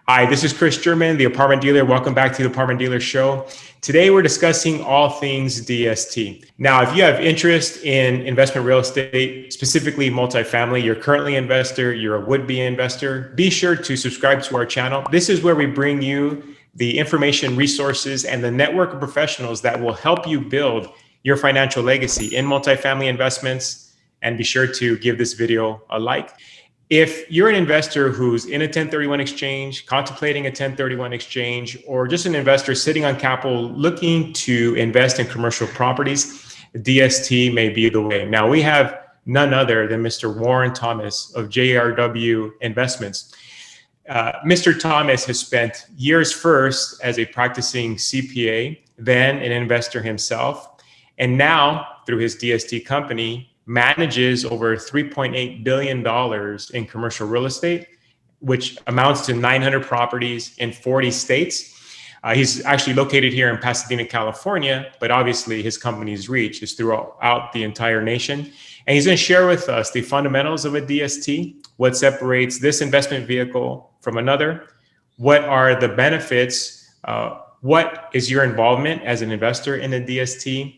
Hi, this is Kris German, the Apartment Dealer. Welcome back to the Apartment Dealer Show. Today, we're discussing all things DST. Now, if you have interest in investment real estate, specifically multifamily, you're currently an investor, you're a would-be investor, be sure to subscribe to our channel. This is where we bring you the information, resources, and the network of professionals that will help you build your financial legacy in multifamily investments. And be sure to give this video a like. If you're an investor who's in a 1031 exchange, contemplating a 1031 exchange, or just an investor sitting on capital looking to invest in commercial properties, DST may be the way. Now, we have none other than Mr. Warren Thomas of JRW Investments. Mr. Thomas has spent years first as a practicing CPA, then an investor himself, and now through his DST company, manages over $3.8 billion in commercial real estate, which amounts to 900 properties in 40 states. He's actually located here in Pasadena, California, but obviously his company's reach is throughout the entire nation. And he's going to share with us the fundamentals of a DST, what separates this investment vehicle from another, what are the benefits, what is your involvement as an investor in a DST,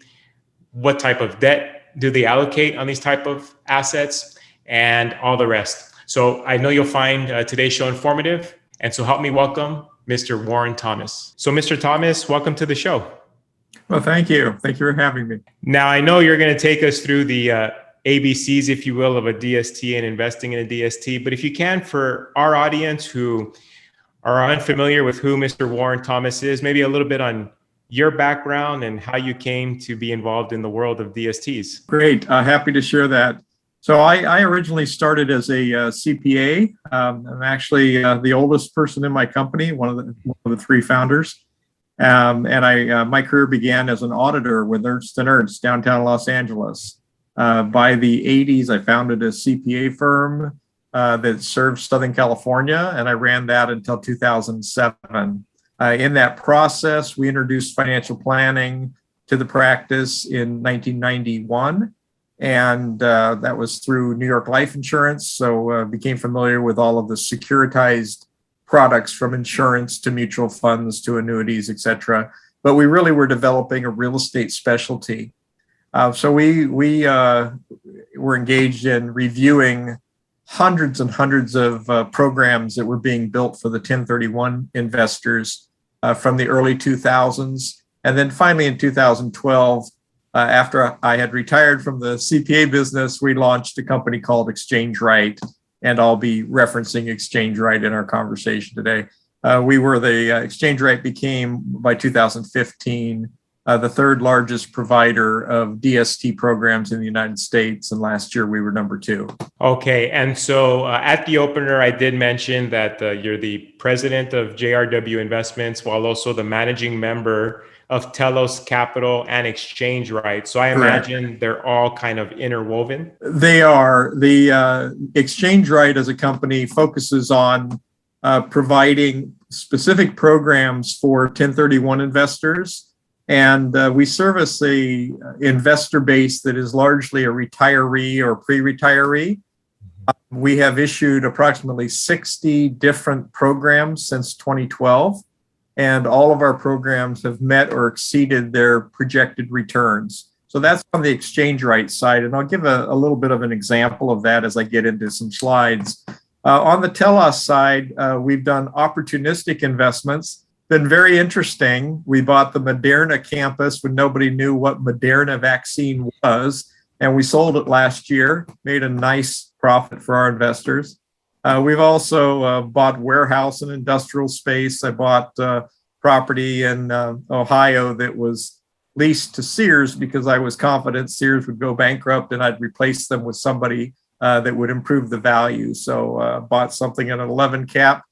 what type of debt do they allocate on these type of assets, and all the rest. So I know you'll find today's show informative. And so help me welcome Mr. Warren Thomas. So Mr. Thomas, welcome to the show. Well, thank you. Thank you for having me. Now, I know you're going to take us through the ABCs, if you will, of a DST and investing in a DST. But if you can, for our audience who are unfamiliar with who Mr. Warren Thomas is, maybe a little bit on your background and how you came to be involved in the world of DSTs. Great. Happy to share that. So I originally started as a CPA. I'm actually the oldest person in my company, one of the three founders. And my career began as an auditor with Ernst & Ernst, downtown Los Angeles. By the 80s, I founded a CPA firm that served Southern California, and I ran that until 2007. In that process, we introduced financial planning to the practice in 1991, and that was through New York Life Insurance. So became familiar with all of the securitized products, from insurance to mutual funds to annuities, et cetera. But we really were developing a real estate specialty. So we were engaged in reviewing hundreds and hundreds of programs that were being built for the 1031 investors from the early 2000s. And then finally in 2012, after I had retired from the CPA business, we launched a company called ExchangeRight, and I'll be referencing ExchangeRight in our conversation today. ExchangeRight became, by 2015, the third largest provider of DST programs in the United States. And last year we were number 2. Okay. And so at the opener, I did mention that you're the president of JRW Investments, while also the managing member of Telos Capital and ExchangeRight. So I imagine they're all kind of interwoven. They are. The ExchangeRight as a company focuses on providing specific programs for 1031 investors. And we service a investor base that is largely a retiree or pre-retiree. We have issued approximately 60 different programs since 2012, and all of our programs have met or exceeded their projected returns. So that's on the ExchangeRight side, and I'll give a little bit of an example of that as I get into some slides. On the Telos side, we've done opportunistic investments. Been very interesting. We bought the Moderna campus when nobody knew what Moderna vaccine was, and we sold it last year, made a nice profit for our investors. We've also bought warehouse and industrial space. I bought property in Ohio that was leased to Sears because I was confident Sears would go bankrupt and I'd replace them with somebody that would improve the value. So bought something at an 11 cap.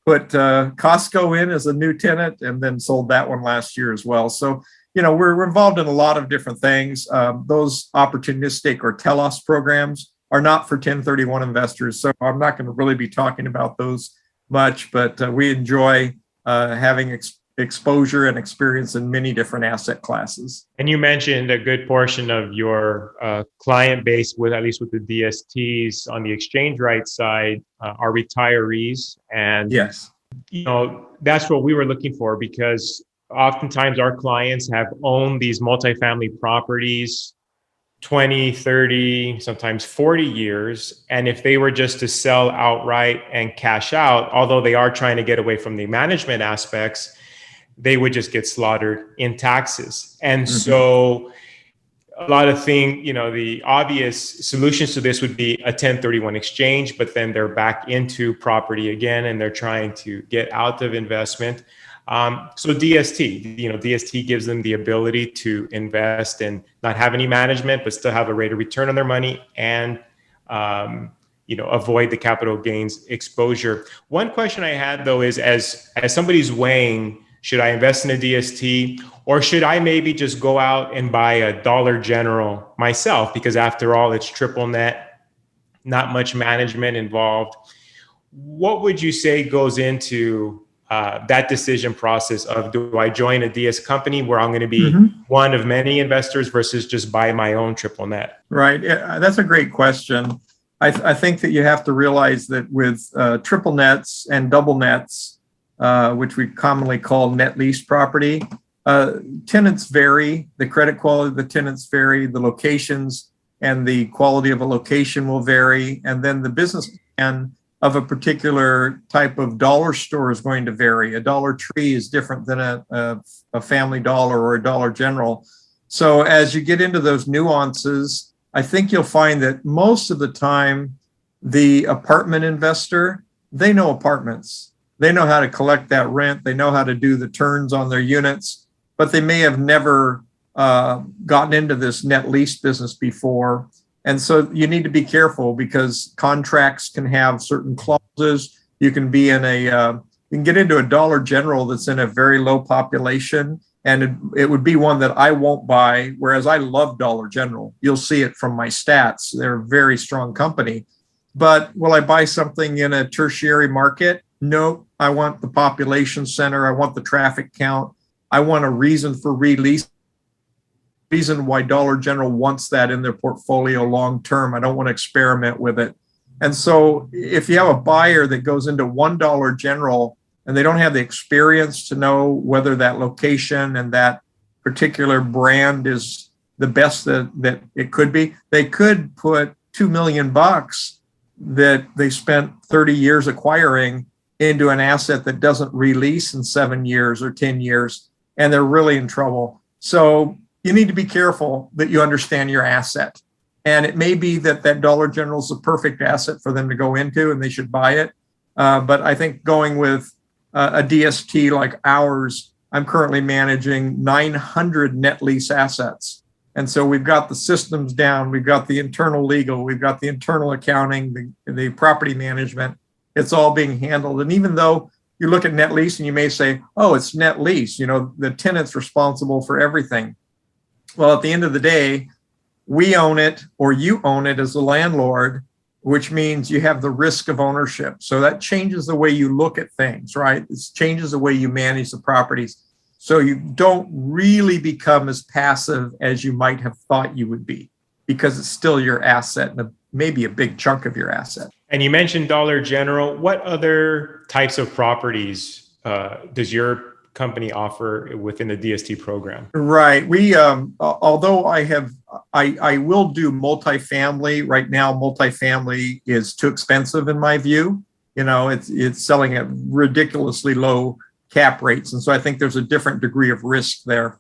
Put Costco in as a new tenant, and then sold that one last year as well. So, we're involved in a lot of different things. Those opportunistic or Telos programs are not for 1031 investors, so I'm not going to really be talking about those much, but we enjoy having exposure and experience in many different asset classes. And you mentioned a good portion of your client base, at least with the DSTs on the ExchangeRight side, are retirees. And yes, That's what we were looking for, because oftentimes our clients have owned these multifamily properties 20, 30, sometimes 40 years. And if they were just to sell outright and cash out, although they are trying to get away from the management aspects, they would just get slaughtered in taxes. And so a lot of things, the obvious solutions to this would be a 1031 exchange, but then they're back into property again and they're trying to get out of investment. So DST, DST gives them the ability to invest and not have any management, but still have a rate of return on their money and, avoid the capital gains exposure. One question I had though is, as somebody's weighing, should I invest in a DST, or should I maybe just go out and buy a Dollar General myself? Because after all, it's triple net, not much management involved. What would you say goes into that decision process of, do I join a DS company where I'm going to be one of many investors versus just buy my own triple net? Right. That's a great question. I think that you have to realize that with triple nets and double nets, which we commonly call net lease property, tenants vary, the credit quality of the tenants vary, the locations and the quality of a location will vary, and then the business plan of a particular type of dollar store is going to vary. A Dollar Tree is different than a Family Dollar or a Dollar General. So as you get into those nuances, I think you'll find that most of the time, the apartment investor, they know apartments. They know how to collect that rent. They know how to do the turns on their units, but they may have never gotten into this net lease business before. And so you need to be careful, because contracts can have certain clauses. You can be in you can get into a Dollar General that's in a very low population, and it would be one that I won't buy, whereas I love Dollar General. You'll see it from my stats. They're a very strong company. But will I buy something in a tertiary market? No, I want the population center. I want the traffic count. I want a reason for release. Reason why Dollar General wants that in their portfolio long term. I don't want to experiment with it. And so if you have a buyer that goes into one Dollar General and they don't have the experience to know whether that location and that particular brand is the best that it could be, they could put $2 million that they spent 30 years acquiring into an asset that doesn't release in 7 years or 10 years, and they're really in trouble. So you need to be careful that you understand your asset. And it may be that Dollar General is the perfect asset for them to go into and they should buy it. But I think going with a DST like ours, I'm currently managing 900 net lease assets. And so we've got the systems down, we've got the internal legal, we've got the internal accounting, the property management. It's all being handled. And even though you look at net lease and you may say, oh, it's net lease, the tenant's responsible for everything. Well, at the end of the day, we own it or you own it as a landlord, which means you have the risk of ownership. So that changes the way you look at things, right? It changes the way you manage the properties. So you don't really become as passive as you might have thought you would be, because it's still your asset and maybe a big chunk of your asset. And you mentioned Dollar General. What other types of properties does your company offer within the DST program? Right. We, although I will do multifamily right now. Multifamily is too expensive in my view. It's selling at ridiculously low cap rates, and so I think there's a different degree of risk there.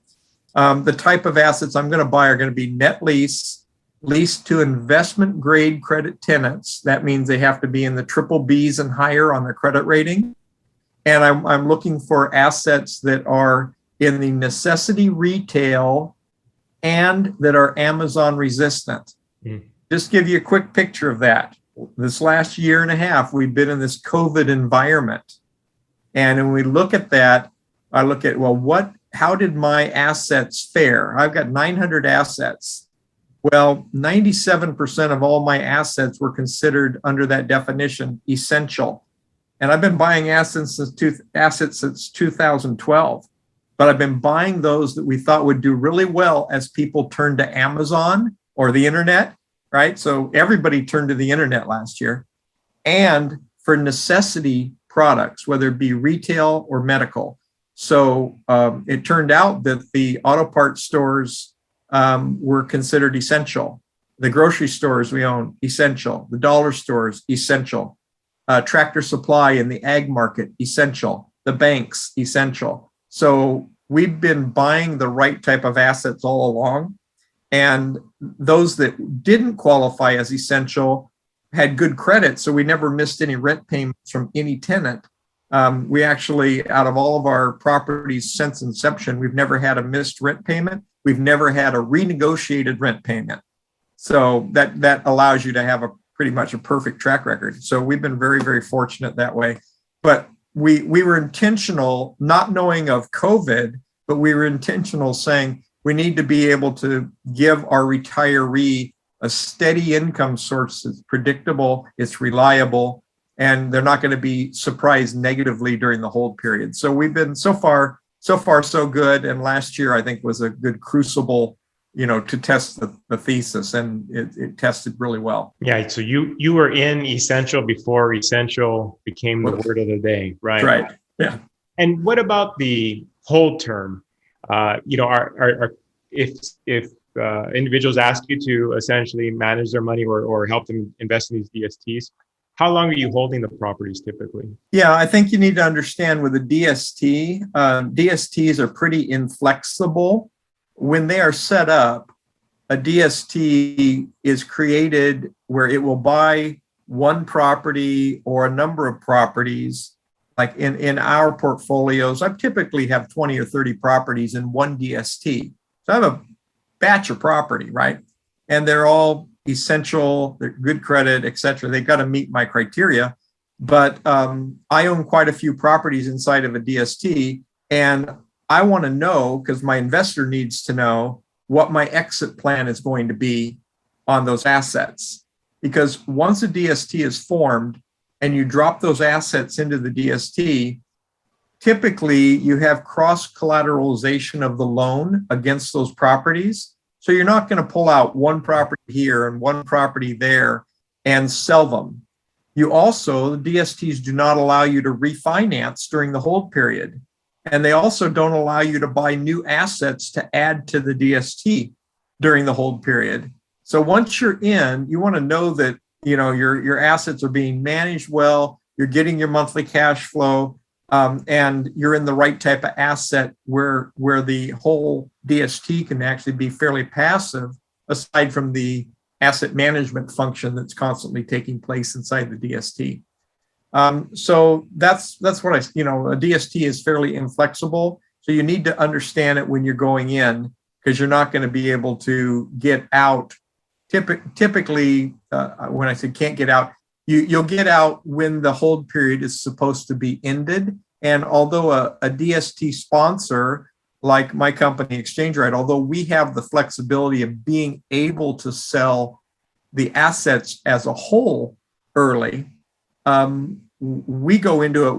The type of assets I'm going to buy are going to be net lease, leased to investment grade credit tenants. That means they have to be in the triple Bs and higher on their credit rating. And I'm looking for assets that are in the necessity retail and that are Amazon resistant. Just give you a quick picture of that. This last year and a half, we've been in this COVID environment. And when we look at that, I look at, how did my assets fare? I've got 900 assets. Well, 97% of all my assets were considered under that definition essential. And I've been buying assets since 2012, but I've been buying those that we thought would do really well as people turned to Amazon or the internet, right? So everybody turned to the internet last year. And for necessity products, whether it be retail or medical. So it turned out that the auto parts stores were considered essential. The grocery stores we own, essential. The dollar stores, essential. Tractor Supply in the ag market, essential. The banks, essential. So we've been buying the right type of assets all along. And those that didn't qualify as essential had good credit. So we never missed any rent payments from any tenant. We actually, out of all of our properties since inception, we've never had a missed rent payment. We've never had a renegotiated rent payment. So that allows you to have a pretty much a perfect track record. So we've been very, very fortunate that way. But we were intentional, not knowing of COVID, but we were intentional saying we need to be able to give our retiree a steady income source that's predictable, it's reliable, and they're not going to be surprised negatively during the hold period. So we've been so far so good. And last year, I think, was a good crucible, to test the thesis, and it tested really well. Yeah. So you were in essential before essential became the word of the day, right? Right. Yeah. And what about the hold term? If individuals ask you to essentially manage their money or help them invest in these DSTs, how long are you holding the properties typically? Yeah, I think you need to understand with a DST, DSTs are pretty inflexible. When they are set up, a DST is created where it will buy one property or a number of properties. Like in our portfolios, I typically have 20 or 30 properties in one DST. So I have a batch of property, right? And they're all essential, they're good credit, et cetera. They've got to meet my criteria. But I own quite a few properties inside of a DST, and I want to know, because my investor needs to know, what my exit plan is going to be on those assets. Because once a DST is formed and you drop those assets into the DST, typically you have cross collateralization of the loan against those properties. So you're not going to pull out one property here and one property there and sell them. You also, the DSTs do not allow you to refinance during the hold period. And they also don't allow you to buy new assets to add to the DST during the hold period. So once you're in, you want to know that your assets are being managed well, you're getting your monthly cash flow, and you're in the right type of asset where the whole DST can actually be fairly passive, aside from the asset management function that's constantly taking place inside the DST. So that's what a DST is fairly inflexible. So you need to understand it when you're going in, because you're not going to be able to get out. Typically, when I say can't get out, you'll get out when the hold period is supposed to be ended. And although a DST sponsor, like my company, ExchangeRight, although we have the flexibility of being able to sell the assets as a whole early, we go into it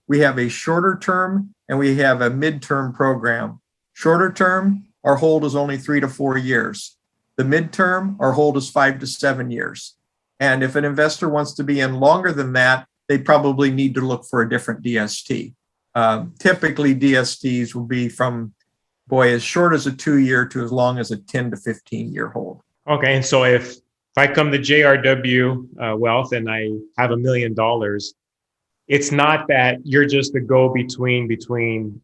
we have a shorter term and we have a midterm program. Shorter term, our hold is only 3 to 4 years. The midterm, our hold is 5 to 7 years. And if an investor wants to be in longer than that, they probably need to look for a different DST. Typically, DSTs will be from, as short as a 2-year to as long as a 10 to 15-year hold. Okay, and so if I come to JRW Wealth and I have $1 million, it's not that you're just the go-between between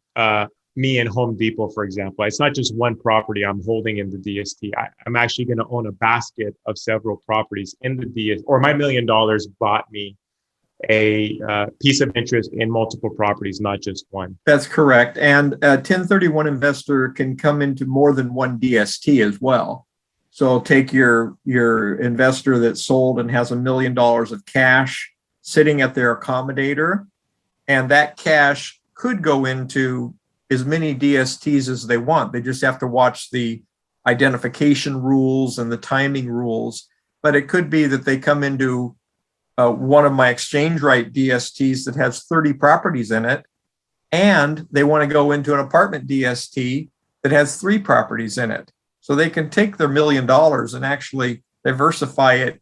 me and Home Depot, for example. It's not just one property I'm holding in the DST. I'm actually going to own a basket of several properties in the DST, or my $1 million bought me a piece of interest in multiple properties, not just one. That's correct. And a 1031 investor can come into more than one DST as well. So take your investor that sold and has $1 million of cash sitting at their accommodator, and that cash could go into as many DSTs as they want. They just have to watch the identification rules and the timing rules. But it could be that they come into one of my ExchangeRight DSTs that has 30 properties in it, and they want to go into an apartment DST that has 3 properties in it. So they can take their $1 million and actually diversify it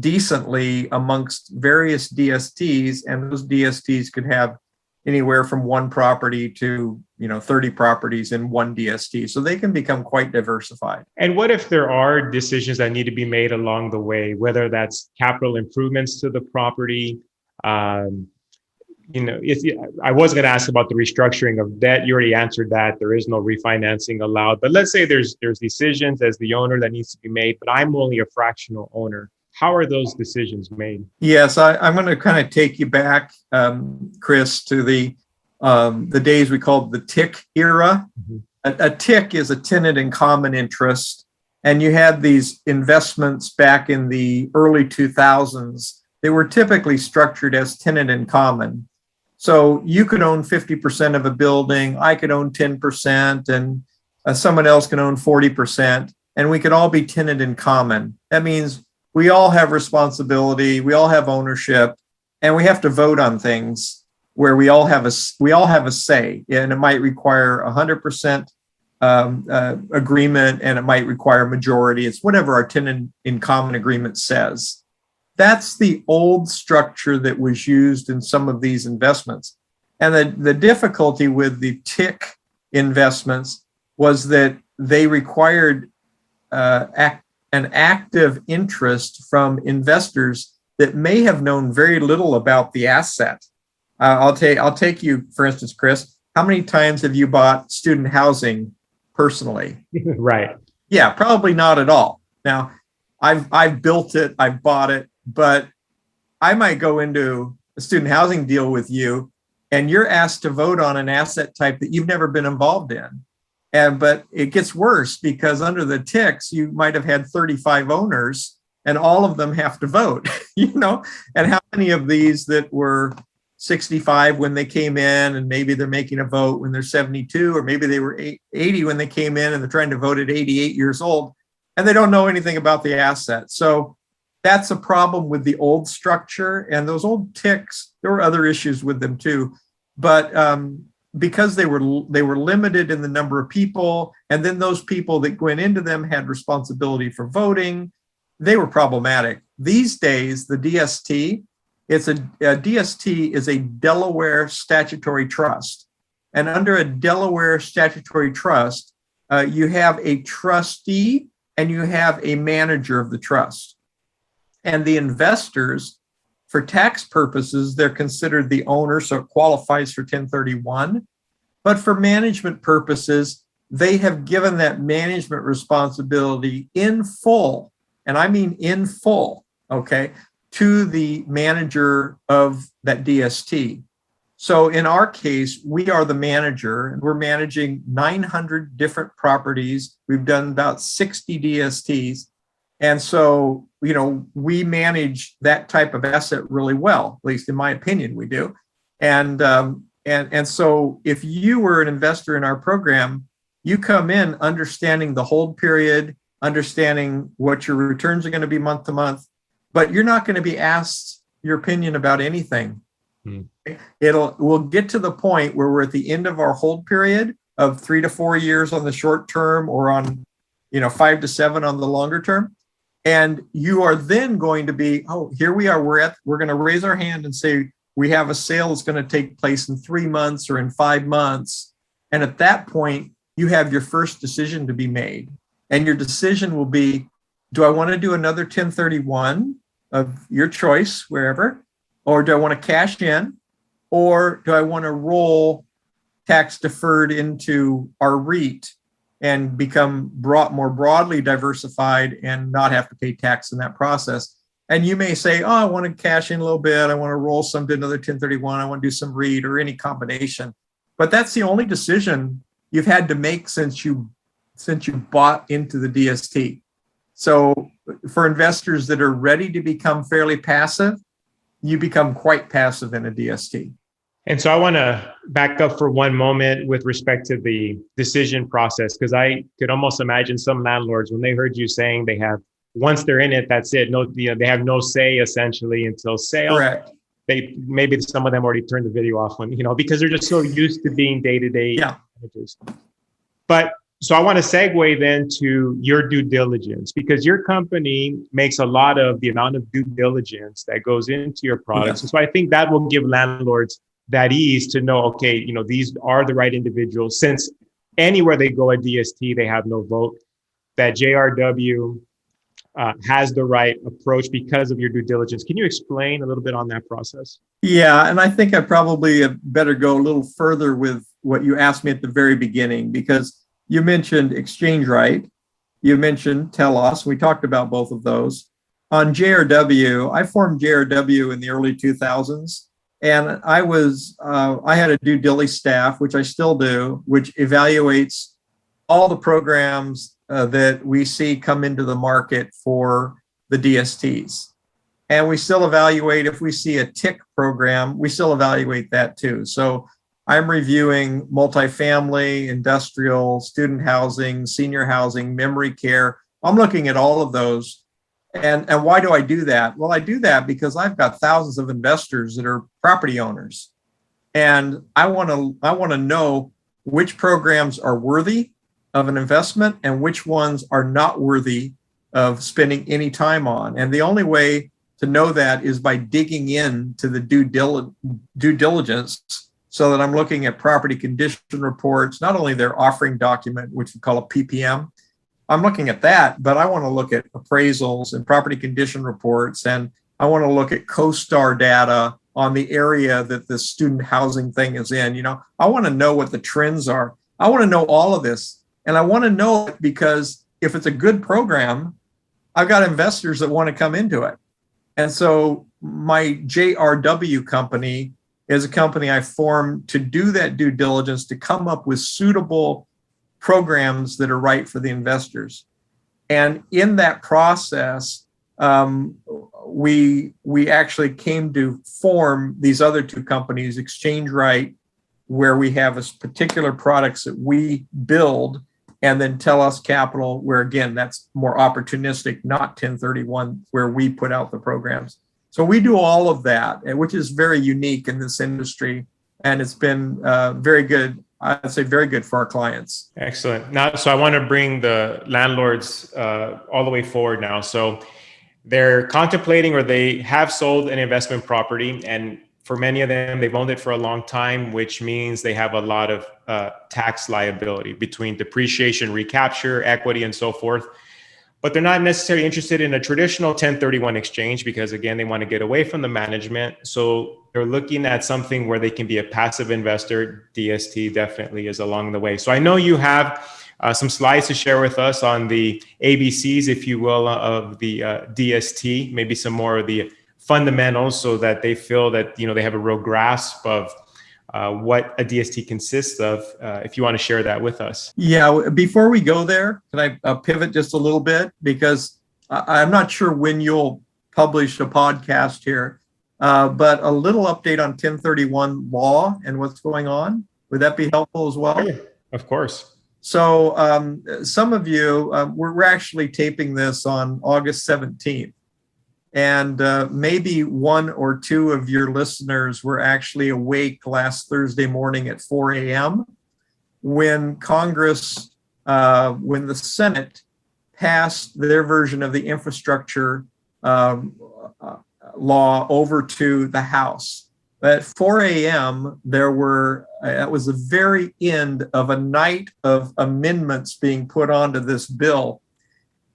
decently amongst various DSTs, and those DSTs could have anywhere from one property to 30 properties in one DST. So they can become quite diversified. And what if there are decisions that need to be made along the way, whether that's capital improvements to the property? I was going to ask about the restructuring of debt. You already answered that. There is no refinancing allowed. But let's say there's decisions as the owner that needs to be made, but I'm only a fractional owner. How are those decisions made? Yes, I'm going to kind of take you back, Kris, to the days we called the TIC era. Mm-hmm. A TIC is a tenant in common interest, and you had these investments back in the early 2000s. They were typically structured as tenant in common. So you could own 50% of a building, I could own 10%, and someone else can own 40%, and we could all be tenant in common. That means we all have responsibility, we all have ownership, and we have to vote on things where we all have a say. And it might require 100% agreement, and it might require majority. It's whatever our tenant in common agreement says. That's the old structure that was used in some of these investments. And the difficulty with the TIC investments was that they required an active interest from investors that may have known very little about the asset. I'll take you, for instance, Kris. How many times have you bought student housing personally? Right. Yeah, probably not at all. Now, I've built it, I've bought it, but I might go into a student housing deal with you, and you're asked to vote on an asset type that you've never been involved in. But it gets worse because under the TICs, you might have had 35 owners and all of them have to vote, and how many of these that were 65 when they came in, and maybe they're making a vote when they're 72, or maybe they were 80 when they came in and they're trying to vote at 88 years old, and they don't know anything about the asset. So that's a problem with the old structure. And those old TICs, there were other issues with them too, but because they were limited in the number of people, and then those people that went into them had responsibility for voting, they were problematic. These days, the DST, DST is a Delaware Statutory Trust. And under a Delaware Statutory Trust, you have a trustee and you have a manager of the trust. And the investors, for tax purposes, they're considered the owner, so it qualifies for 1031. But for management purposes, they have given that management responsibility in full, and I mean in full, okay, to the manager of that DST. So in our case, we are the manager, and we're managing 900 different properties. We've done about 60 DSTs. And so, we manage that type of asset really well, at least in my opinion, we do. And so if you were an investor in our program, you come in understanding the hold period, understanding what your returns are going to be month to month, but you're not going to be asked your opinion about anything. We'll get to the point where we're at the end of our hold period of 3 to 4 years on the short term, or on 5 to 7 on the longer term. And you are then going to be, here we are, we're going to raise our hand and say, we have a sale that's going to take place in 3 months or in 5 months. And at that point, you have your first decision to be made. And your decision will be, do I want to do another 1031 of your choice, wherever, or do I want to cash in, or do I want to roll tax deferred into our REIT and become more broadly diversified and not have to pay tax in that process? And you may say, I want to cash in a little bit, I want to roll some to another 1031, I want to do some REIT or any combination. But that's the only decision you've had to make since you bought into the DST. So for investors that are ready to become fairly passive, you become quite passive in a DST. And so I want to back up for one moment with respect to the decision process, because I could almost imagine some landlords, when they heard you saying once they're in it, that's it. No, they have no say essentially until sale. Correct. Maybe some of them already turned the video off because they're just so used to being day-to-day managers. But So I want to segue then to your due diligence, because your company makes a lot of the amount of due diligence that goes into your products. Yes. And so I think that will give landlords that ease to know, okay, these are the right individuals. Since anywhere they go at DST, they have no vote, that JRW has the right approach because of your due diligence. Can you explain a little bit on that process? Yeah, and I think I probably better go a little further with what you asked me at the very beginning, because you mentioned ExchangeRight, you mentioned Telos. We talked about both of those. On JRW, I formed JRW in the early 2000s, and I had a due diligence staff, which I still do, which evaluates all the programs that we see come into the market for the DSTs. And we still evaluate, if we see a TIC program, we still evaluate that too. So I'm reviewing multifamily, industrial, student housing, senior housing, memory care. I'm looking at all of those. And why do I do that? Well, I do that because I've got thousands of investors that are property owners. And I want to know which programs are worthy of an investment and which ones are not worthy of spending any time on. And the only way to know that is by digging into the due diligence, so that I'm looking at property condition reports, not only their offering document, which we call a PPM. I'm looking at that, but I want to look at appraisals and property condition reports, and I want to look at CoStar data on the area that the student housing thing is in. I want to know what the trends are. I want to know all of this. And I want to know it because if it's a good program, I've got investors that want to come into it. And so my JRW company is a company I formed to do that due diligence, to come up with suitable programs that are right for the investors. And in that process, we actually came to form these other two companies, ExchangeRight, where we have a particular products that we build, and then Telos Capital, where again, that's more opportunistic, not 1031, where we put out the programs. So we do all of that, which is very unique in this industry. And it's been very good. I'd say very good for our clients. Excellent. Now, so I want to bring the landlords all the way forward now. So they're contemplating, or they have sold an investment property, and for many of them, they've owned it for a long time, which means they have a lot of tax liability between depreciation, recapture, equity, and so forth. But they're not necessarily interested in a traditional 1031 exchange because, again, they want to get away from the management. So they're looking at something where they can be a passive investor. DST definitely is along the way. So I know you have some slides to share with us on the ABCs, if you will, of the DST, maybe some more of the fundamentals, so that they feel that they have a real grasp of what a DST consists of. If you want to share that with us. Yeah, before we go there, can I pivot just a little bit? Because I'm not sure when you'll publish a podcast here, but a little update on 1031 law and what's going on. Would that be helpful as well? Sure. Of course. So some of you, we're actually taping this on August 17th. And maybe one or two of your listeners were actually awake last Thursday morning at 4 a.m. when Congress, when the Senate passed their version of the infrastructure law over to the House. At 4 a.m., that was the very end of a night of amendments being put onto this bill.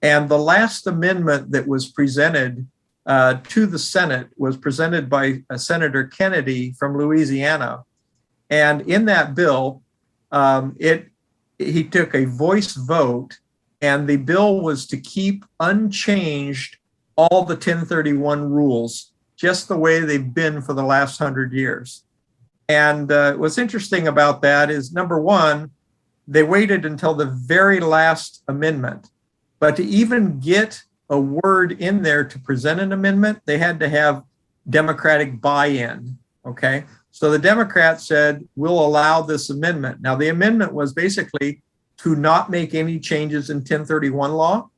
And the last amendment that was presented to the Senate was presented by Senator Kennedy from Louisiana. And in that bill, he took a voice vote, and the bill was to keep unchanged all the 1031 rules, just the way they've been for the last 100 years. And what's interesting about that is, number one, they waited until the very last amendment. But to even get a word in there to present an amendment, they had to have Democratic buy-in, okay? So the Democrats said, we'll allow this amendment. Now, the amendment was basically to not make any changes in 1031 law.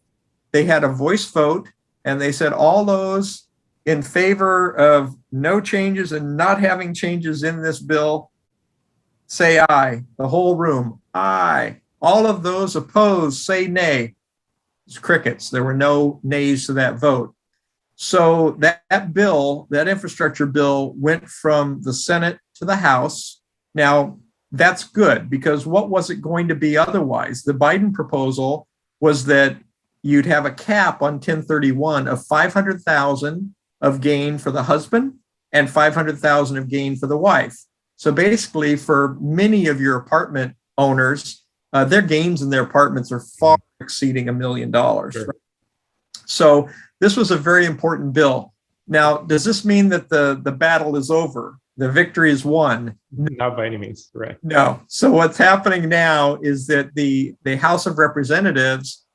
They had a voice vote, and they said all those in favor of no changes and not having changes in this bill, say aye. The whole room, aye. All of those opposed say nay. It's crickets. There were no nays to that vote. So that bill, that infrastructure bill, went from the Senate to the House. Now, that's good, because what was it going to be otherwise? The Biden proposal was that you'd have a cap on 1031 of $500,000 of gain for the husband and $500,000 of gain for the wife. So basically, for many of your apartment owners, their gains in their apartments are far exceeding $1 million. Sure. Right? So this was a very important bill. Now, does this mean that the battle is over? The victory is won? Not by any means, right? No. So what's happening now is that the House of Representatives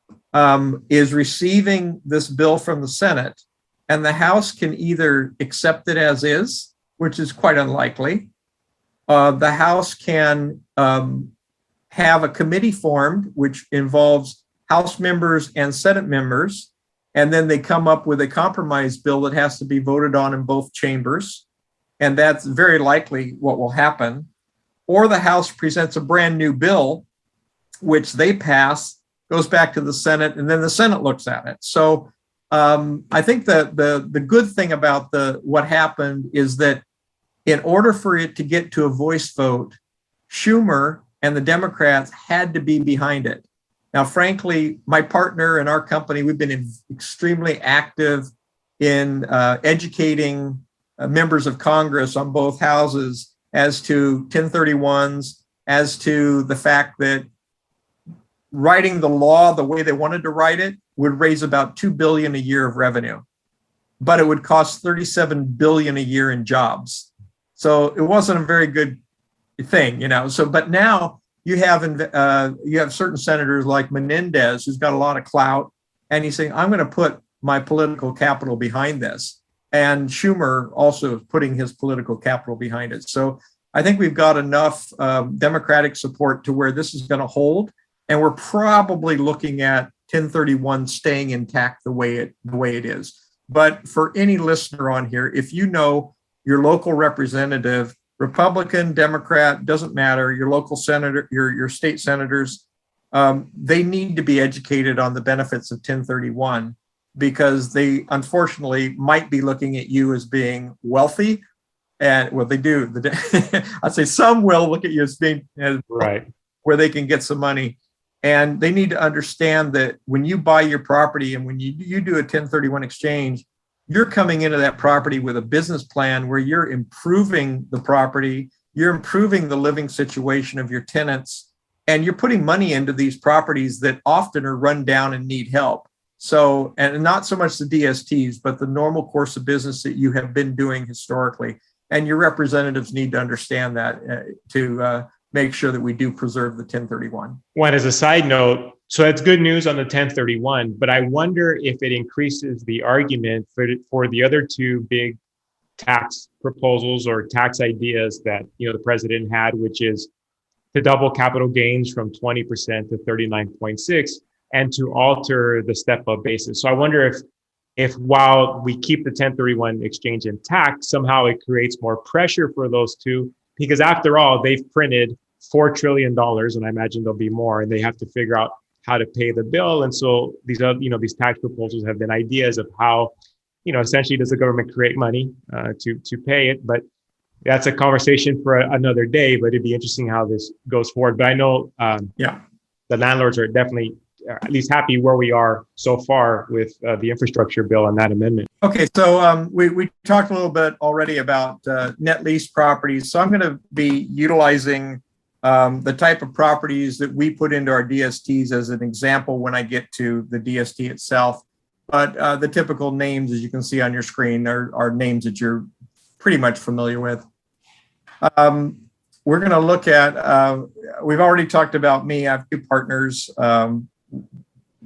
is receiving this bill from the Senate, and the House can either accept it as is, which is quite unlikely. The House can have a committee formed, which involves House members and Senate members, and then they come up with a compromise bill that has to be voted on in both chambers. And that's very likely what will happen. Or the House presents a brand new bill, which they pass, goes back to the Senate, and then the Senate looks at it. So I think that the good thing about what happened is that in order for it to get to a voice vote, Schumer and the Democrats had to be behind it. Now, frankly, my partner and our company, we've been extremely active in educating members of Congress on both houses as to 1031s, as to the fact that writing the law the way they wanted to write it would raise about $2 billion a year of revenue, but it would cost $37 billion a year in jobs. So it wasn't a very good thing, you know. So, but now you have certain senators like Menendez, who's got a lot of clout, and he's saying, I'm going to put my political capital behind this. And Schumer also is putting his political capital behind it. So I think we've got enough Democratic support to where this is going to hold. And we're probably looking at 1031 staying intact the way it is. But for any listener on here, if you know your local representative, Republican, Democrat, doesn't matter, your local senator, your state senators, they need to be educated on the benefits of 1031, because they unfortunately might be looking at you as being wealthy. And well, they do. I'd say some will look at you as being right, where they can get some money. And they need to understand that when you buy your property and when you do a 1031 exchange, you're coming into that property with a business plan where you're improving the property, you're improving the living situation of your tenants, and you're putting money into these properties that often are run down and need help. So, and not so much the DSTs, but the normal course of business that you have been doing historically. And your representatives need to understand that to make sure that we do preserve the 1031. One, as a side note, so that's good news on the 1031, but I wonder if it increases the argument for the other two big tax proposals or tax ideas that the president had, which is to double capital gains from 20% to 39.6%. And to alter the step-up basis. So I wonder if while we keep the 1031 exchange intact, somehow it creates more pressure for those two, because after all, they've printed $4 trillion, and I imagine there'll be more, and they have to figure out how to pay the bill. And so these tax proposals have been ideas of how, essentially does the government create money to pay it? But that's a conversation for another day, but it'd be interesting how this goes forward. But I know the landlords are definitely at least happy where we are so far with the infrastructure bill and that amendment. Okay, so we talked a little bit already about net lease properties. So I'm going to be utilizing the type of properties that we put into our DSTs as an example when I get to the DST itself. But the typical names, as you can see on your screen, are names that you're pretty much familiar with. We're going to look at, we've already talked about me. I have two partners,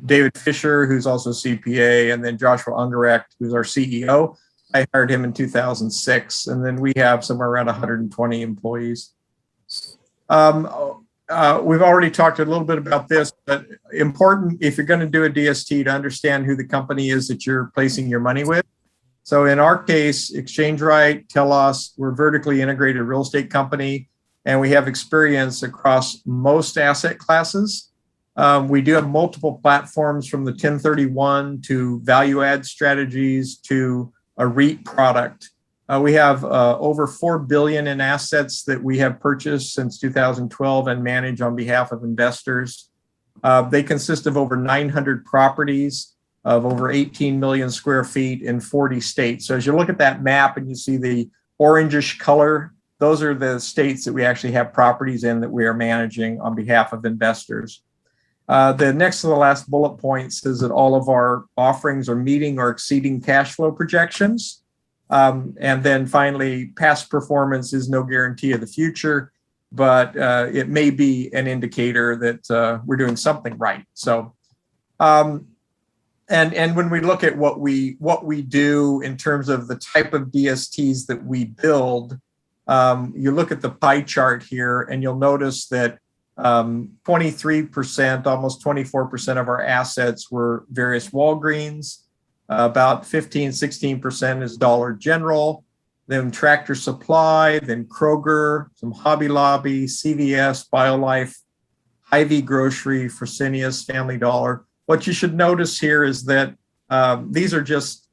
David Fisher, who's also CPA, and then Joshua Ungerecht, who's our CEO. I hired him in 2006, and then we have somewhere around 120 employees. We've already talked a little bit about this, but important if you're going to do a DST to understand who the company is that you're placing your money with. So in our case, ExchangeRight, Telos, we're a vertically integrated real estate company, and we have experience across most asset classes. We do have multiple platforms from the 1031 to value add strategies to a REIT product. We have over $4 billion in assets that we have purchased since 2012 and manage on behalf of investors. They consist of over 900 properties of over 18 million square feet in 40 states. So as you look at that map and you see the orangish color, those are the states that we actually have properties in that we are managing on behalf of investors. The next to the last bullet point says that all of our offerings are meeting or exceeding cash flow projections. And then finally, past performance is no guarantee of the future, but it may be an indicator that we're doing something right. So, and when we look at what we do in terms of the type of DSTs that we build, you look at the pie chart here, and you'll notice that 23%, almost 24% of our assets were various Walgreens. About 16% is Dollar General, then Tractor Supply, then Kroger, some Hobby Lobby, CVS, BioLife, Hy-Vee Grocery, Fresenius, Family Dollar. What you should notice here is that these are just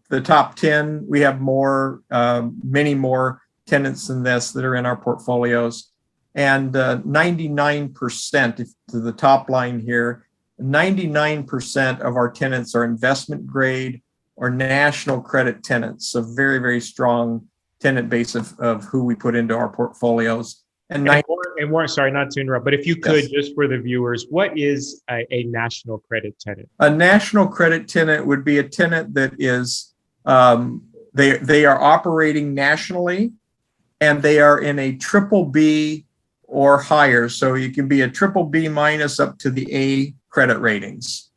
the top 10. We have more, many more tenants than this that are in our portfolios. And 99% to the top line here, 99% of our tenants are investment grade or national credit tenants. So very, very strong tenant base of who we put into our portfolios. And Warren, sorry, not to interrupt, but if you could, just for the viewers, what is a national credit tenant? A national credit tenant would be a tenant that is, they are operating nationally and they are in a triple B or higher. So you can be a triple B minus up to the A credit ratings.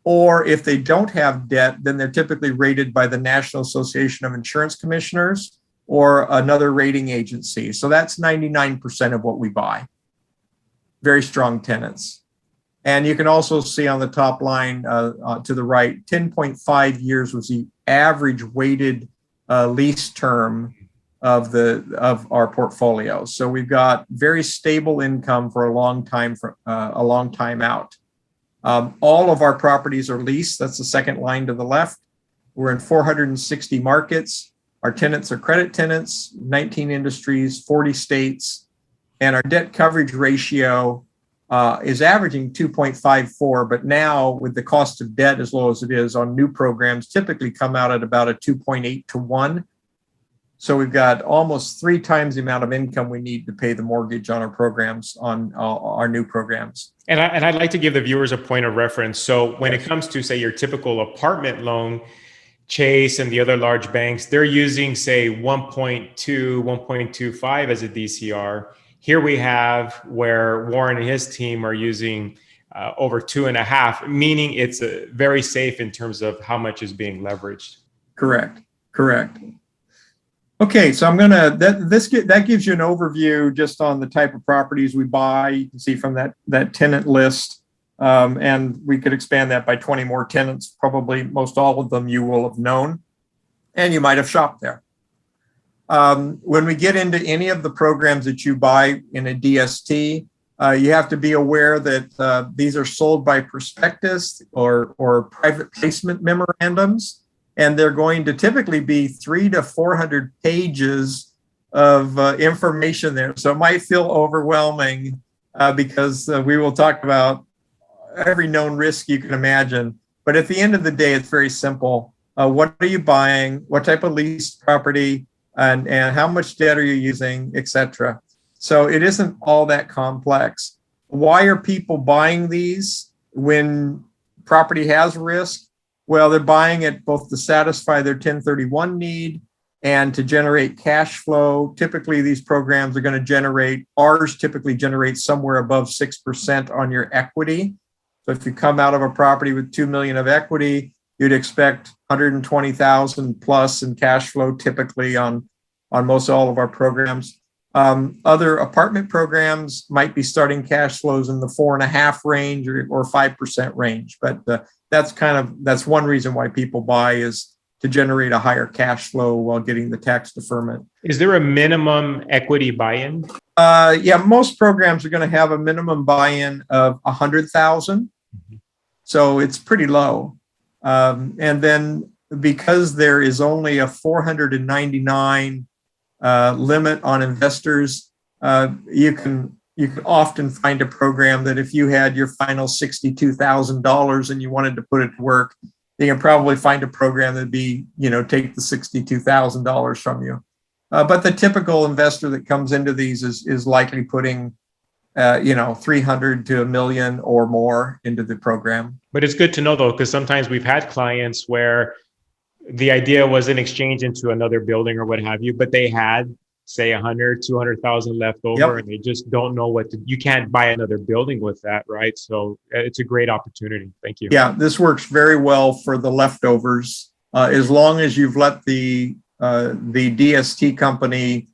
Or if they don't have debt, then they're typically rated by the National Association of Insurance Commissioners or another rating agency. So that's 99% of what we buy. Very strong tenants. And you can also see on the top line to the right, 10.5 years was the average weighted lease term of our portfolio. So we've got very stable income for a long time out. All of our properties are leased. That's the second line to the left. We're in 460 markets. Our tenants are credit tenants, 19 industries, 40 states, and our debt coverage ratio is averaging 2.54, but now with the cost of debt as low as it is on new programs, typically come out at about a 2.8 to 1. So we've got almost 3 times the amount of income we need to pay the mortgage on our programs, on our new programs. And I'd like to give the viewers a point of reference. So when it comes to, say, your typical apartment loan, Chase and the other large banks, they're using, say, 1.2, 1.25 as a DCR. Here we have where Warren and his team are using over 2.5, meaning it's very safe in terms of how much is being leveraged. Correct. Okay, so I'm gonna that gives you an overview just on the type of properties we buy. You can see from that tenant list, and we could expand that by 20 more tenants. Probably most all of them you will have known, and you might have shopped there. When we get into any of the programs that you buy in a DST, you have to be aware that these are sold by prospectus or private placement memorandums. And they're going to typically be 300 to 400 pages of information there. So it might feel overwhelming because we will talk about every known risk you can imagine. But at the end of the day, it's very simple. What are you buying? What type of leased property? And how much debt are you using, et cetera. So it isn't all that complex. Why are people buying these when property has risk? Well, they're buying it both to satisfy their 1031 need and to generate cash flow. Typically, these programs are going to generate, ours typically generate somewhere above 6% on your equity. So if you come out of a property with $2 million of equity, you'd expect 120,000 plus in cash flow typically on most all of our programs. Other apartment programs might be starting cash flows in the 4.5 range or 5% range, but that's one reason why people buy is to generate a higher cash flow while getting the tax deferment. Is there a minimum equity buy-in? Yeah, most programs are going to have a minimum buy-in of 100,000. So it's pretty low. And then because there is only a 499 limit on investors, you can often find a program that if you had your final $62,000 and you wanted to put it to work, you can probably find a program that'd be, take the $62,000 from you. But the typical investor that comes into these is likely putting, 300 to $1 million or more into the program. But it's good to know though, because sometimes we've had clients where the idea was an exchange into another building or what have you, but they had say 100, 200,000 left over, and they just don't know you can't buy another building with that, right? So it's a great opportunity. Thank you. Yeah, this works very well for the leftovers. As long as you've let the DST company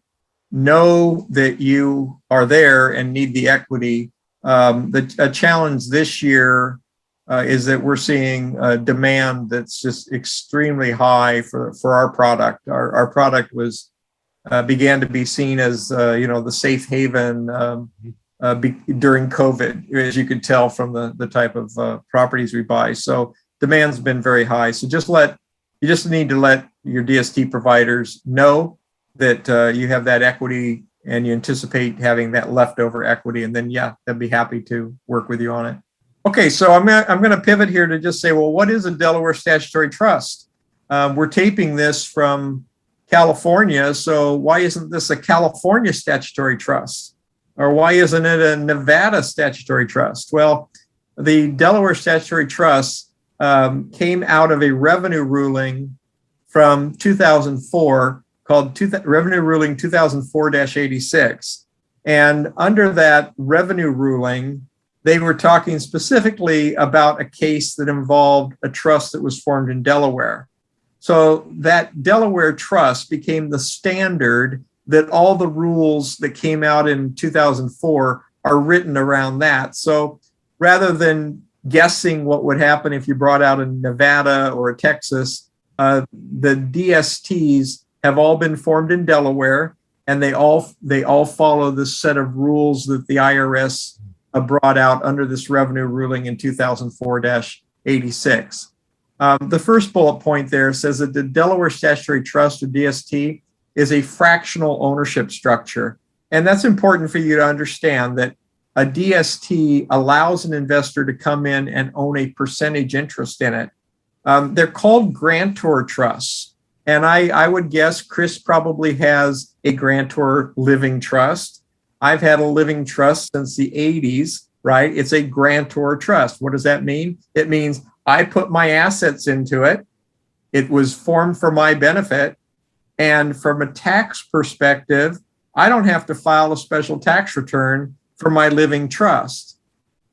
know that you are there and need the equity. A challenge this year is that we're seeing demand that's just extremely high for our product. Our product began to be seen as the safe haven during COVID, as you could tell from the type of properties we buy. So demand's been very high. So you just need to let your DST providers know that you have that equity and you anticipate having that leftover equity, and then they'll be happy to work with you on it. Okay, so I'm going to pivot here to just say, well, what is a Delaware Statutory Trust? We're taping this from California, so why isn't this a California Statutory Trust? Or why isn't it a Nevada Statutory Trust? Well, the Delaware Statutory Trust came out of a revenue ruling from 2004 called Revenue Ruling 2004-86. And under that revenue ruling, they were talking specifically about a case that involved a trust that was formed in Delaware. So that Delaware trust became the standard that all the rules that came out in 2004 are written around that. So rather than guessing what would happen if you brought out a Nevada or a Texas, the DSTs have all been formed in Delaware, and they all follow this set of rules that the IRS brought out under this revenue ruling in 2004-86. The first bullet point there says that the Delaware Statutory Trust, or DST, is a fractional ownership structure. And that's important for you to understand, that a DST allows an investor to come in and own a percentage interest in it. They're called Grantor trusts. And I would guess Kris probably has a Grantor living trust. I've had a living trust since the 80s, right? It's a Grantor trust. What does that mean? It means I put my assets into it. It was formed for my benefit. And from a tax perspective, I don't have to file a special tax return for my living trust.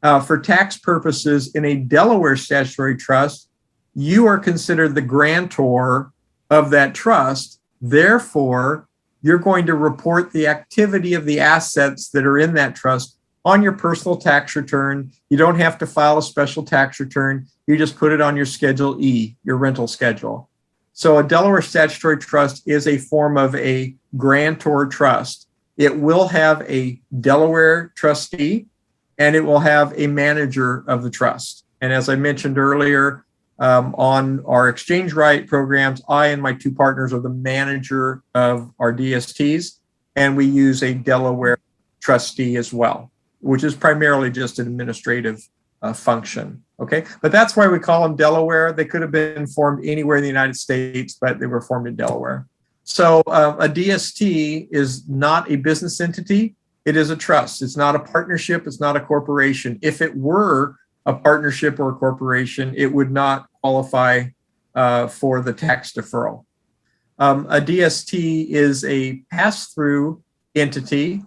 For tax purposes, in a Delaware statutory trust, you are considered the grantor of that trust. Therefore, you're going to report the activity of the assets that are in that trust on your personal tax return. You don't have to file a special tax return. You just put it on your Schedule E, your rental schedule. So a Delaware statutory trust is a form of a grantor trust. It will have a Delaware trustee, and it will have a manager of the trust. And as I mentioned earlier, on our ExchangeRight programs, I and my two partners are the manager of our DSTs, and we use a Delaware trustee as well, which is primarily just an administrative function. Okay, but that's why we call them Delaware. They could have been formed anywhere in the United States, but they were formed in Delaware. So a DST is not a business entity. It is a trust. It's not a partnership. It's not a corporation. If it were a partnership or a corporation, it would not qualify for the tax deferral. A DST is a pass-through entity.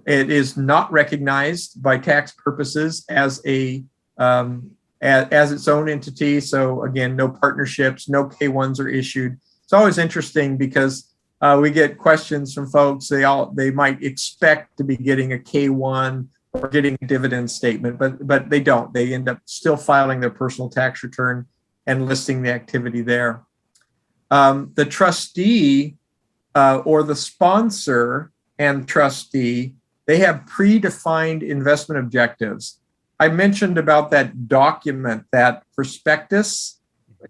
It is not recognized by tax purposes as its own entity. So again, no partnerships, no K1s are issued. It's always interesting because we get questions from folks. They might expect to be getting a K1 or getting a dividend statement, but they don't. They end up still filing their personal tax return and listing the activity there. The trustee or the sponsor and trustee, they have predefined investment objectives. I mentioned about that document, that prospectus,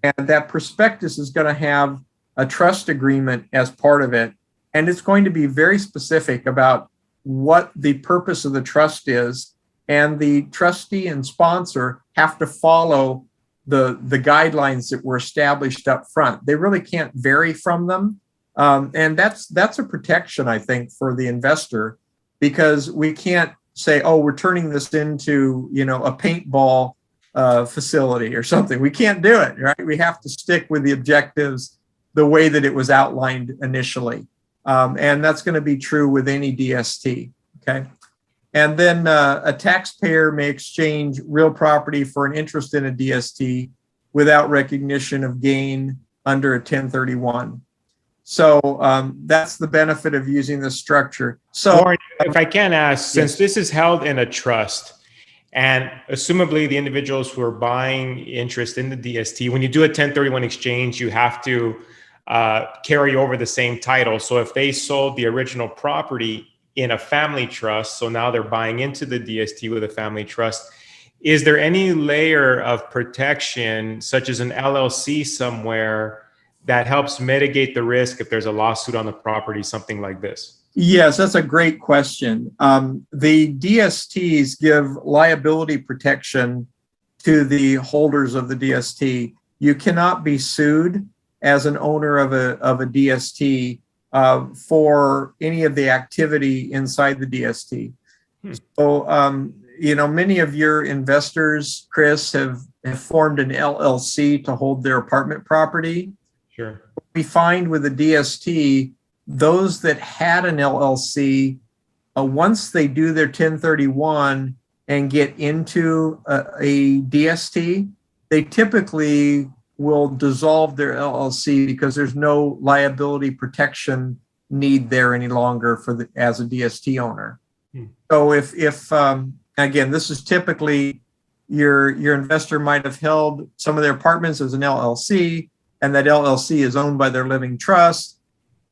and that prospectus is going to have a trust agreement as part of it. And it's going to be very specific about what the purpose of the trust is. And the trustee and sponsor have to follow the guidelines that were established up front. They really can't vary from them. And that's a protection, I think, for the investor, because we can't say, oh, we're turning this into, a paintball facility or something. We can't do it, right? We have to stick with the objectives the way that it was outlined initially. And that's going to be true with any DST, okay? And then a taxpayer may exchange real property for an interest in a DST without recognition of gain under a 1031. So that's the benefit of using this structure. So, Warren, if I can ask, since this is held in a trust, and assumably the individuals who are buying interest in the DST, when you do a 1031 exchange, you have to carry over the same title. So if they sold the original property in a family trust, so now they're buying into the DST with a family trust, is there any layer of protection, such as an LLC somewhere, that helps mitigate the risk if there's a lawsuit on the property, something like this? Yes, that's a great question. The DSTs give liability protection to the holders of the DST. You cannot be sued as an owner of a DST for any of the activity inside the DST. So, many of your investors, Kris, have formed an LLC to hold their apartment property. Sure. We find with the DST, those that had an LLC, once they do their 1031 and get into a DST, they typically will dissolve their LLC because there's no liability protection need there any longer as a DST owner. So if again, this is typically your investor might have held some of their apartments as an LLC, and that LLC is owned by their living trust.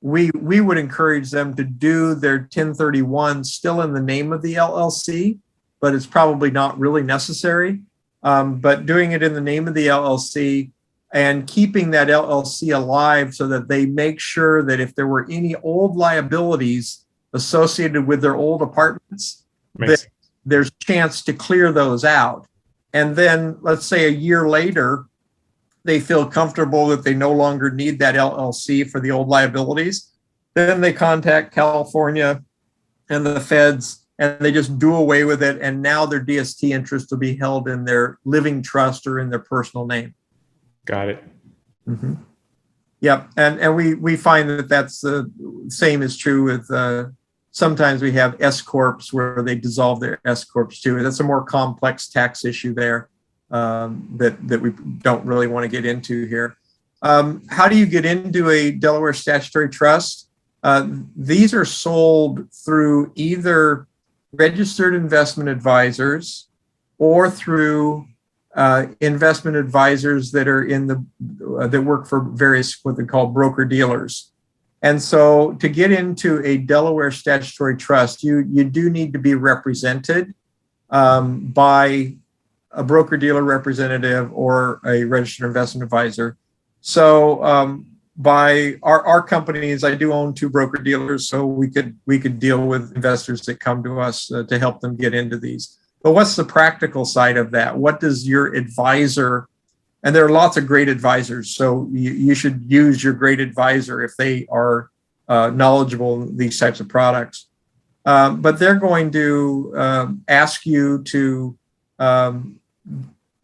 We would encourage them to do their 1031 still in the name of the LLC, but it's probably not really necessary. But doing it in the name of the LLC and keeping that LLC alive so that they make sure that if there were any old liabilities associated with their old apartments, that there's a chance to clear those out. And then let's say a year later, they feel comfortable that they no longer need that LLC for the old liabilities. Then they contact California and the feds, and they just do away with it. And now their DST interest will be held in their living trust or in their personal name. Got it. Mm-hmm. Yep. And we find that that's the same is true with sometimes we have S corps where they dissolve their S corps too. That's a more complex tax issue there. That we don't really want to get into here. How do you get into a Delaware Statutory Trust? These are sold through either registered investment advisors or through investment advisors that are that work for various what they call broker dealers. And so to get into a Delaware Statutory Trust, you do need to be represented by a broker-dealer representative or a registered investment advisor. So by our companies, I do own 2 broker-dealers, so we could deal with investors that come to us to help them get into these. But what's the practical side of that? What does your advisor, and there are lots of great advisors, so you should use your great advisor if they are knowledgeable in these types of products. But they're going to ask you to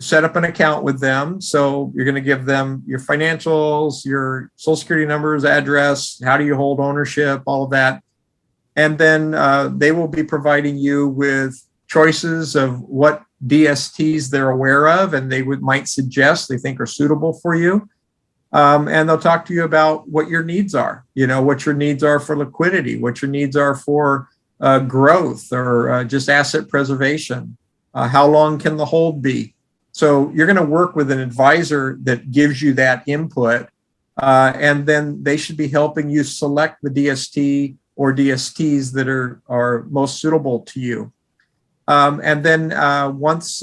set up an account with them. So you're going to give them your financials, your social security numbers, address, how do you hold ownership, all of that. And then they will be providing you with choices of what DSTs they're aware of and they might suggest they think are suitable for you. And they'll talk to you about what your needs are, what your needs are for liquidity, what your needs are for growth or just asset preservation. How long can the hold be? So you're going to work with an advisor that gives you that input. And then they should be helping you select the DST or DSTs that are most suitable to you. And then once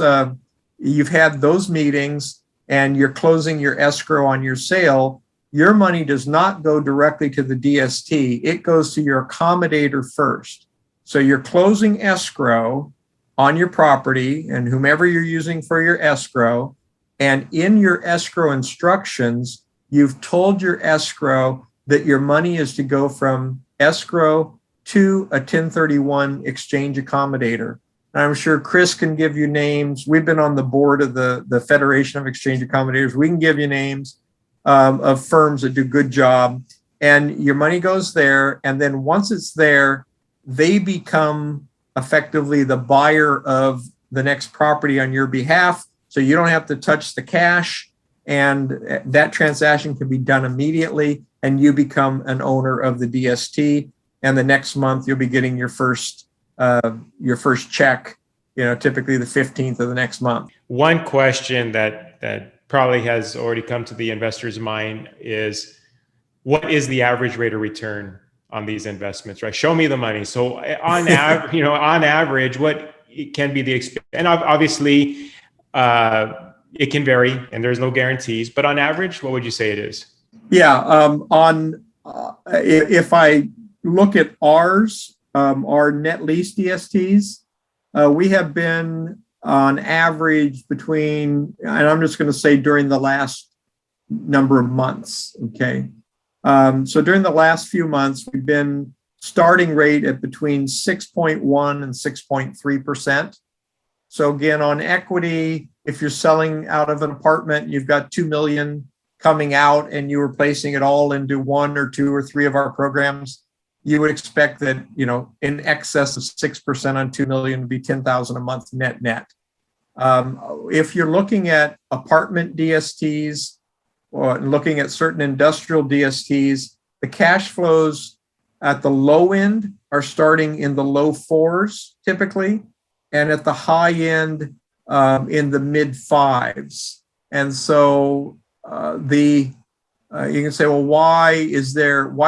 you've had those meetings and you're closing your escrow on your sale, your money does not go directly to the DST. It goes to your accommodator first. So you're closing escrow on your property and whomever you're using for your escrow. And in your escrow instructions, you've told your escrow that your money is to go from escrow to a 1031 exchange accommodator. And I'm sure Kris can give you names. We've been on the board of the Federation of Exchange Accommodators. We can give you names of firms that do a good job. And your money goes there. And then once it's there, they become effectively the buyer of the next property on your behalf. So you don't have to touch the cash. And that transaction can be done immediately. And you become an owner of the DST. And the next month, you'll be getting your first check, typically the 15th of the next month. One question that probably has already come to the investor's mind is, what is the average rate of return on these investments, right? Show me the money. So on average, what can be the expense? And obviously, it can vary, and there's no guarantees. But on average, what would you say it is? Yeah, if I look at ours, our net lease DSTs, we have been on average between, and I'm just going to say during the last number of months. Okay. So during the last few months, we've been starting rate at between 6.1 and 6.3%. So again, on equity, if you're selling out of an apartment, you've got $2 million coming out and you were placing it all into one or two or three of our programs, you would expect that, in excess of 6% on 2 million would be 10,000 a month net. If you're looking at apartment DSTs or looking at certain industrial DSTs, the cash flows at the low end are starting in the low fours typically, and at the high end in the mid fives. And so you can say, well, why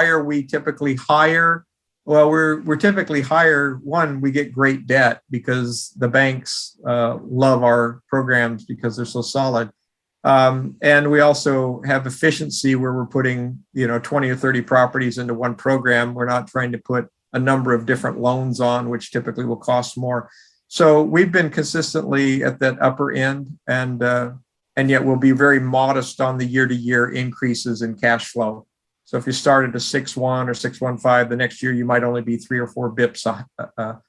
are we typically higher? Well, we're typically higher. One, we get great debt because the banks love our programs because they're so solid. And we also have efficiency where we're putting, 20 or 30 properties into one program. We're not trying to put a number of different loans on, which typically will cost more. So we've been consistently at that upper end, and yet we'll be very modest on the year-to-year increases in cash flow. So if you started at 6.1 or 6.15, the next year you might only be 3 or 4 bips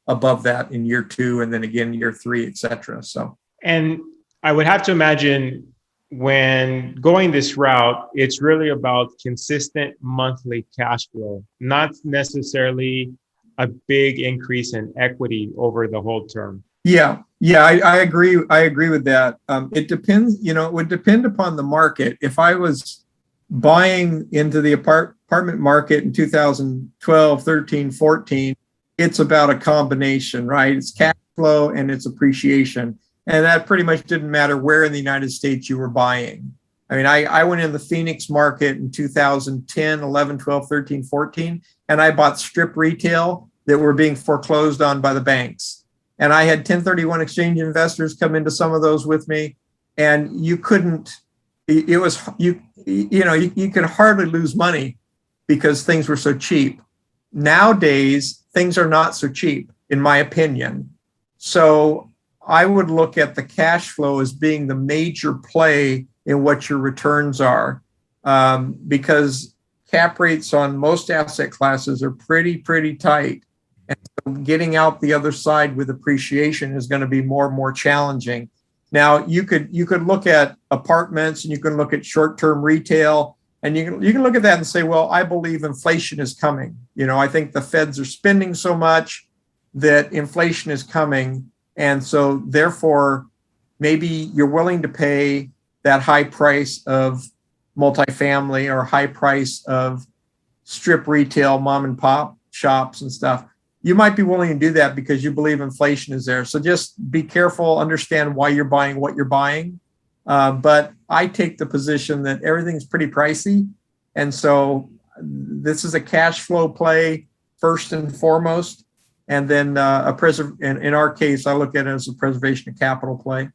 above that in year 2, and then again year 3, et cetera. So, and I would have to imagine when going this route, it's really about consistent monthly cash flow, not necessarily a big increase in equity over the whole term. Yeah, I agree. I agree with that. It depends, it would depend upon the market. If I was buying into the apartment market in 2012, 13, 14, it's about a combination, right? It's cash flow and it's appreciation. And that pretty much didn't matter where in the United States you were buying. I mean, I went in the Phoenix market in 2010, 11, 12, 13, 14, and I bought strip retail that were being foreclosed on by the banks. And I had 1031 exchange investors come into some of those with me, and you couldn't, it was, you could hardly lose money because things were so cheap. Nowadays, things are not so cheap, in my opinion. So I would look at the cash flow as being the major play in what your returns are, because cap rates on most asset classes are pretty tight. And so getting out the other side with appreciation is going to be more and more challenging. Now, you could look at apartments and you can look at short-term retail, and you can look at that and say, well, I believe inflation is coming. I think the feds are spending so much that inflation is coming. And so therefore, maybe you're willing to pay that high price of multifamily or high price of strip retail, mom and pop shops and stuff. You might be willing to do that because you believe inflation is there. So just be careful, understand why you're buying what you're buying. But I take the position that everything's pretty pricey. And so this is a cash flow play first and foremost. And then in our case, I look at it as a preservation of capital play.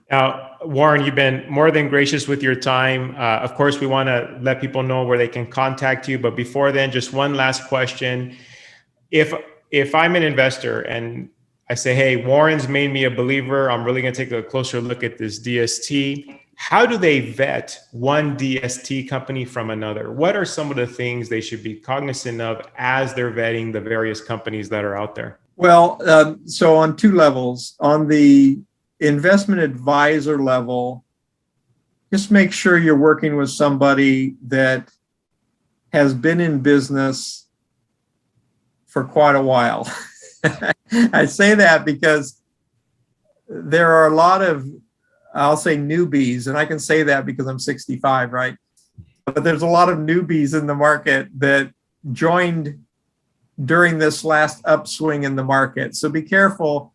Now, Warren, you've been more than gracious with your time. Of course, we want to let people know where they can contact you. But before then, just one last question. If I'm an investor and I say, hey, Warren's made me a believer, I'm really going to take a closer look at this DST. How do they vet one DST company from another? What are some of the things they should be cognizant of as they're vetting the various companies that are out there? Well, so on two levels. On the investment advisor level, just make sure you're working with somebody that has been in business for quite a while. I say that because there are a lot of, I'll say newbies, and I can say that because I'm 65, right? But there's a lot of newbies in the market that joined during this last upswing in the market. So be careful,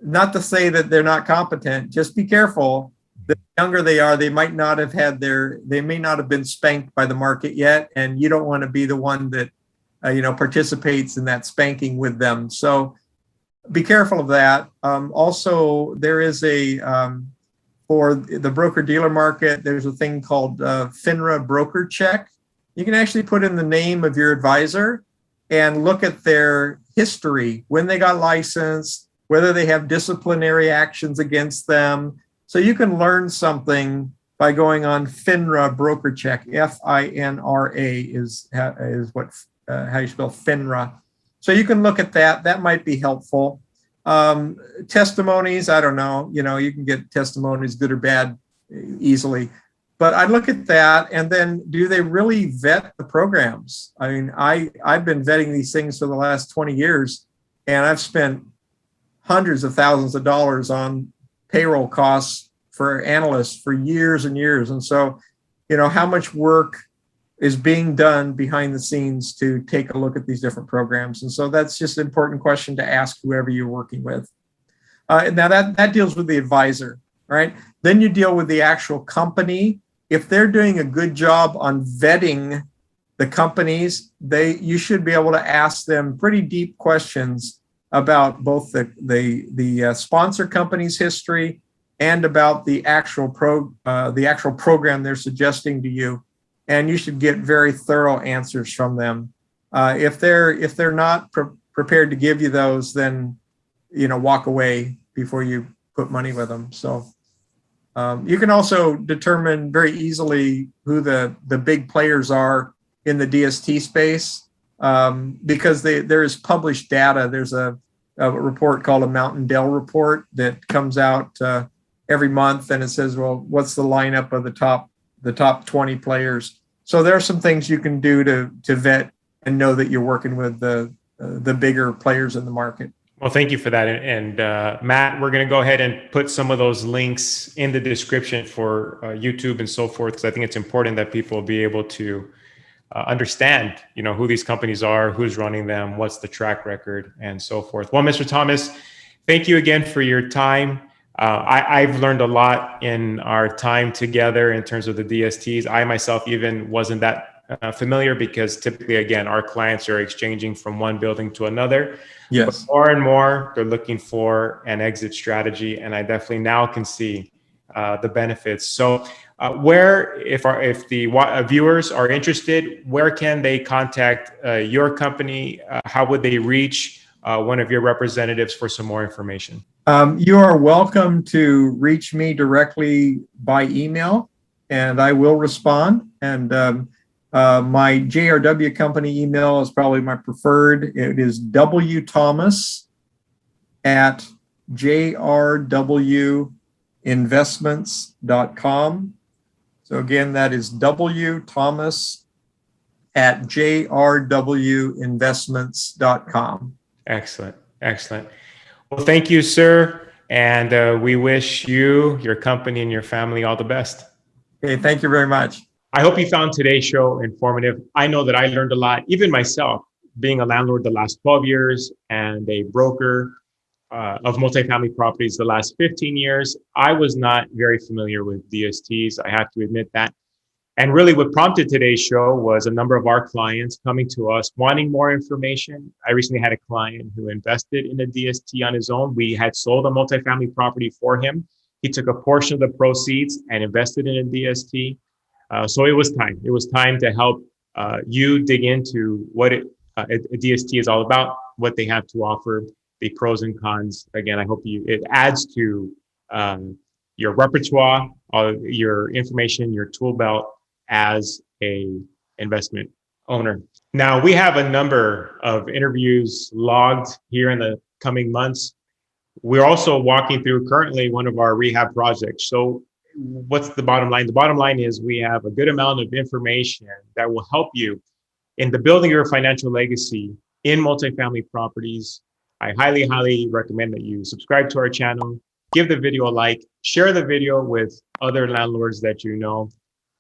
not to say that they're not competent, just be careful. The younger they are, they might not have they may not have been spanked by the market yet, and you don't want to be the one that participates in that spanking with them. So be careful of that. Also, there is for the broker-dealer market, there's a thing called FINRA broker check. You can actually put in the name of your advisor and look at their history, when they got licensed, whether they have disciplinary actions against them. So you can learn something by going on FINRA broker check. FINRA is what how you spell FINRA. So you can look at that. That might be helpful. Testimonies, I don't know. You can get testimonies, good or bad, easily. But I look at that, and then do they really vet the programs? I mean, I've been vetting these things for the last 20 years, and I've spent hundreds of thousands of dollars on payroll costs for analysts for years and years. And so, how much work is being done behind the scenes to take a look at these different programs? And so that's just an important question to ask whoever you're working with. Now that deals with the advisor, right? Then you deal with the actual company. If they're doing a good job on vetting the companies, you should be able to ask them pretty deep questions about both the sponsor company's history and about the actual program they're suggesting to you. And you should get very thorough answers from them. If they're not prepared to give you those, then walk away before you put money with them. So you can also determine very easily who the big players are in the DST space, because there is published data. There's a report called a Mountain Dell report that comes out every month, and it says, well, what's the lineup of the top 20 players. So there are some things you can do to vet and know that you're working with the bigger players in the market. Well, thank you for that. And Matt, we're going to go ahead and put some of those links in the description for YouTube and so forth, because I think it's important that people be able to understand, who these companies are, who's running them, what's the track record, and so forth. Well, Mr. Thomas, thank you again for your time. I've learned a lot in our time together in terms of the DSTs. I myself even wasn't that familiar, because typically, again, our clients are exchanging from one building to another. Yes. But more and more, they're looking for an exit strategy, and I definitely now can see the benefits. So if the viewers are interested, where can they contact your company? How would they reach one of your representatives for some more information? You are welcome to reach me directly by email, and I will respond. And my JRW company email is probably my preferred. It is wthomas@jrwinvestments.com. So again, that is wthomas@jrwinvestments.com. Excellent. Excellent. Well, thank you, sir. And we wish you, your company, and your family all the best. Okay, thank you very much. I hope you found today's show informative. I know that I learned a lot, even myself, being a landlord the last 12 years and a broker of multifamily properties the last 15 years. I was not very familiar with DSTs. I have to admit that. And really what prompted today's show was a number of our clients coming to us wanting more information. I recently had a client who invested in a DST on his own. We had sold a multifamily property for him. He took a portion of the proceeds and invested in a DST. So it was time. It was time to help you dig into what a DST is all about, what they have to offer, the pros and cons. Again, I hope it adds to your repertoire, your information, your tool belt as a investment owner. Now, we have a number of interviews logged here in the coming months. We're also walking through currently one of our rehab projects. So what's the bottom line? The bottom line is we have a good amount of information that will help you in the building your financial legacy in multifamily properties. I highly, highly recommend that you subscribe to our channel, give the video a like, share the video with other landlords that you know.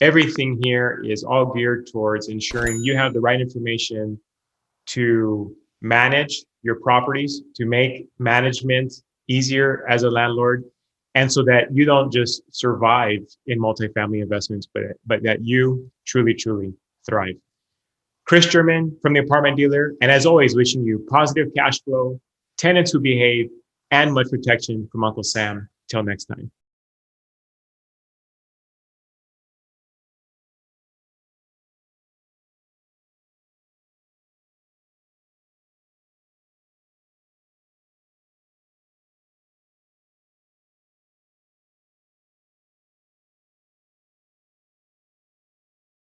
Everything here is all geared towards ensuring you have the right information to manage your properties, to make management easier as a landlord, and so that you don't just survive in multifamily investments, but that you truly, truly thrive. Kris German from the Apartment Dealer, and as always, wishing you positive cash flow, tenants who behave, and much protection from Uncle Sam. Till next time.